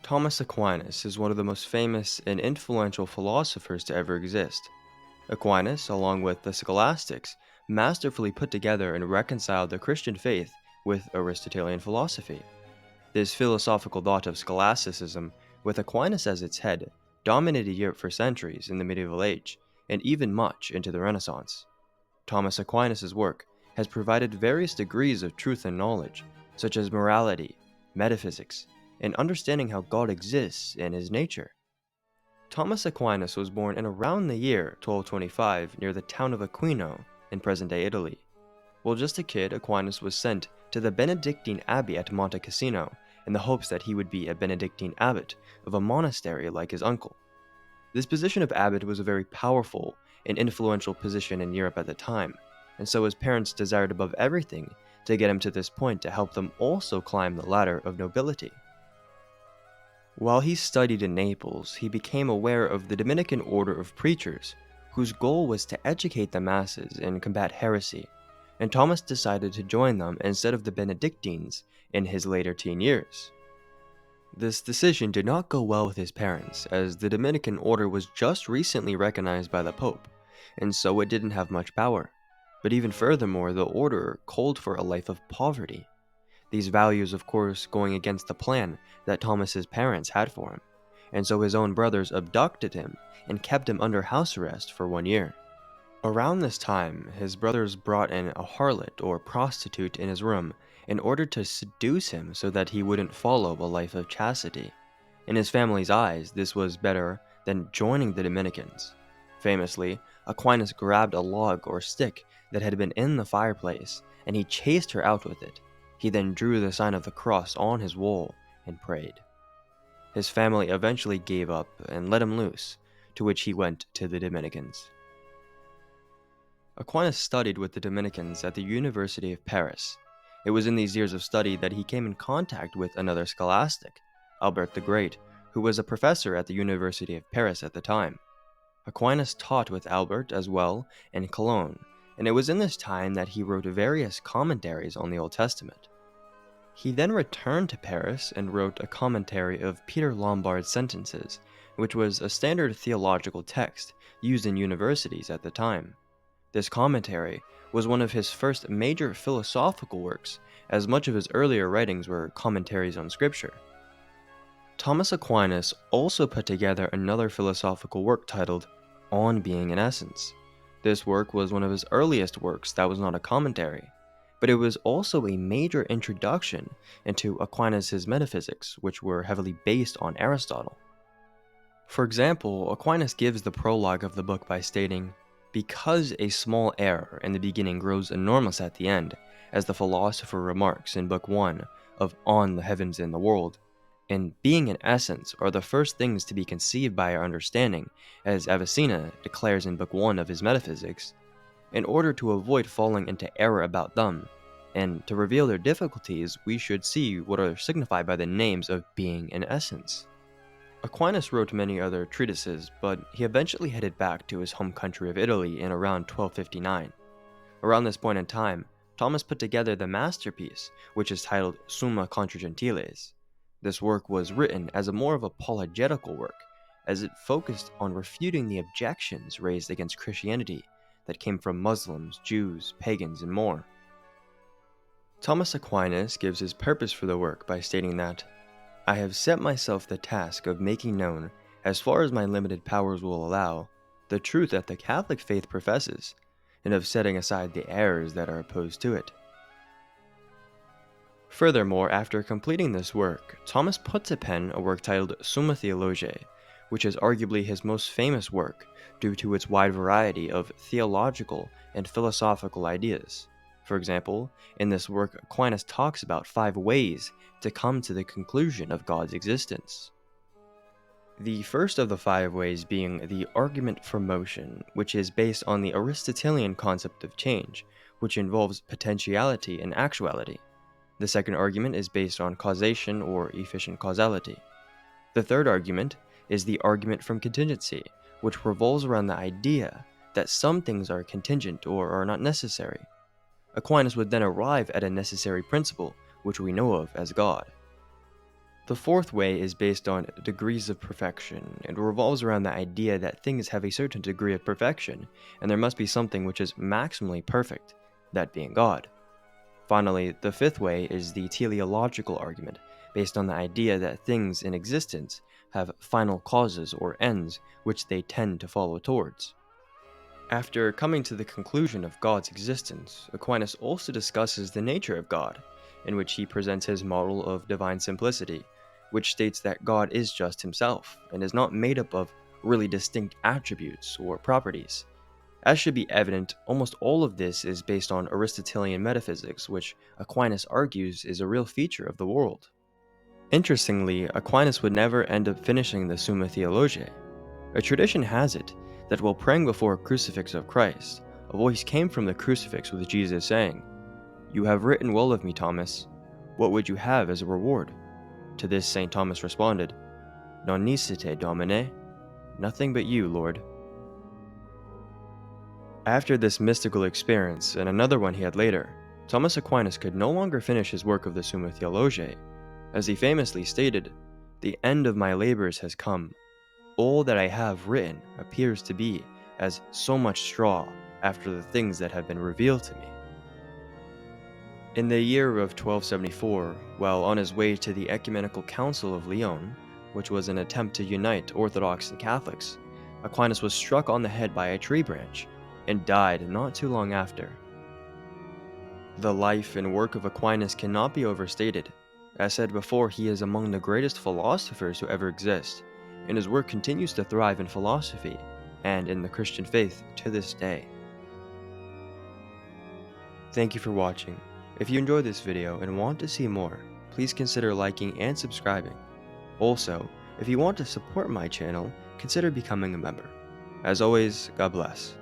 Thomas Aquinas is one of the most famous and influential philosophers to ever exist. Aquinas, along with the scholastics, masterfully put together and reconciled the Christian faith with Aristotelian philosophy. This philosophical thought of scholasticism, with Aquinas as its head, dominated Europe for centuries in the medieval age, and even much into the Renaissance. Thomas Aquinas' work has provided various degrees of truth and knowledge, such as morality, metaphysics, and understanding how God exists in his nature. Thomas Aquinas was born in around the year 1225 near the town of Aquino in present-day Italy. While just a kid, Aquinas was sent to the Benedictine abbey at Monte Cassino in the hopes that he would be a Benedictine abbot of a monastery like his uncle. This position of abbot was a very powerful and influential position in Europe at the time, and so his parents desired above everything to get him to this point to help them also climb the ladder of nobility. While he studied in Naples, he became aware of the Dominican order of preachers, whose goal was to educate the masses and combat heresy, and Thomas decided to join them instead of the Benedictines in his later teen years. This decision did not go well with his parents, as the Dominican order was just recently recognized by the Pope, and so it didn't have much power. But even furthermore, the order called for a life of poverty. These values, of course, going against the plan that Thomas's parents had for him, and so his own brothers abducted him and kept him under house arrest for 1 year. Around this time, his brothers brought in a harlot or prostitute in his room in order to seduce him so that he wouldn't follow a life of chastity. In his family's eyes, this was better than joining the Dominicans. Famously, Aquinas grabbed a log or stick that had been in the fireplace, and he chased her out with it. He then drew the sign of the cross on his wall and prayed. His family eventually gave up and let him loose, to which he went to the Dominicans. Aquinas studied with the Dominicans at the University of Paris. It was in these years of study that he came in contact with another scholastic, Albert the Great, who was a professor at the University of Paris at the time. Aquinas taught with Albert as well in Cologne, and it was in this time that he wrote various commentaries on the Old Testament. He then returned to Paris and wrote a commentary of Peter Lombard's Sentences, which was a standard theological text used in universities at the time. This commentary was one of his first major philosophical works, as much of his earlier writings were commentaries on scripture. Thomas Aquinas also put together another philosophical work titled On Being in Essence. This work was one of his earliest works that was not a commentary, but it was also a major introduction into Aquinas' metaphysics, which were heavily based on Aristotle. For example, Aquinas gives the prologue of the book by stating, "Because a small error in the beginning grows enormous at the end, as the philosopher remarks in Book 1 of On the Heavens and the World, and being and essence are the first things to be conceived by our understanding, as Avicenna declares in Book 1 of his Metaphysics, in order to avoid falling into error about them, and to reveal their difficulties, we should see what are signified by the names of being and essence." Aquinas wrote many other treatises, but he eventually headed back to his home country of Italy in around 1259. Around this point in time, Thomas put together the masterpiece, which is titled Summa Contra Gentiles. This work was written as a more of apologetical work, as it focused on refuting the objections raised against Christianity that came from Muslims, Jews, pagans, and more. Thomas Aquinas gives his purpose for the work by stating that, "I have set myself the task of making known, as far as my limited powers will allow, the truth that the Catholic faith professes, and of setting aside the errors that are opposed to it." Furthermore, after completing this work, Thomas put to pen a work titled Summa Theologiae, which is arguably his most famous work due to its wide variety of theological and philosophical ideas. For example, in this work, Aquinas talks about 5 ways to come to the conclusion of God's existence. The first of the 5 ways being the argument for motion, which is based on the Aristotelian concept of change, which involves potentiality and actuality. The second argument is based on causation or efficient causality. The third argument is the argument from contingency, which revolves around the idea that some things are contingent or are not necessary. Aquinas would then arrive at a necessary principle, which we know of as God. The fourth way is based on degrees of perfection and revolves around the idea that things have a certain degree of perfection, and there must be something which is maximally perfect, that being God. Finally, the fifth way is the teleological argument, based on the idea that things in existence have final causes or ends which they tend to follow towards. After coming to the conclusion of God's existence, Aquinas also discusses the nature of God, in which he presents his model of divine simplicity, which states that God is just himself and is not made up of really distinct attributes or properties. As should be evident, almost all of this is based on Aristotelian metaphysics, which Aquinas argues is a real feature of the world. Interestingly, Aquinas would never end up finishing the Summa Theologiae. A tradition has it that while praying before a crucifix of Christ, a voice came from the crucifix with Jesus saying, "You have written well of me, Thomas. What would you have as a reward?" To this St. Thomas responded, "Non nicete, Domine, nothing but you, Lord." After this mystical experience, and another one he had later, Thomas Aquinas could no longer finish his work of the Summa Theologiae. As he famously stated, "The end of my labors has come. All that I have written appears to be as so much straw after the things that have been revealed to me." In the year of 1274, while on his way to the Ecumenical Council of Lyon, which was an attempt to unite Orthodox and Catholics, Aquinas was struck on the head by a tree branch and died not too long after. The life and work of Aquinas cannot be overstated. As said before, he is among the greatest philosophers who ever exist, and his work continues to thrive in philosophy and in the Christian faith to this day. Thank you for watching. If you enjoyed this video and want to see more, please consider liking and subscribing. Also, if you want to support my channel, consider becoming a member. As always, God bless.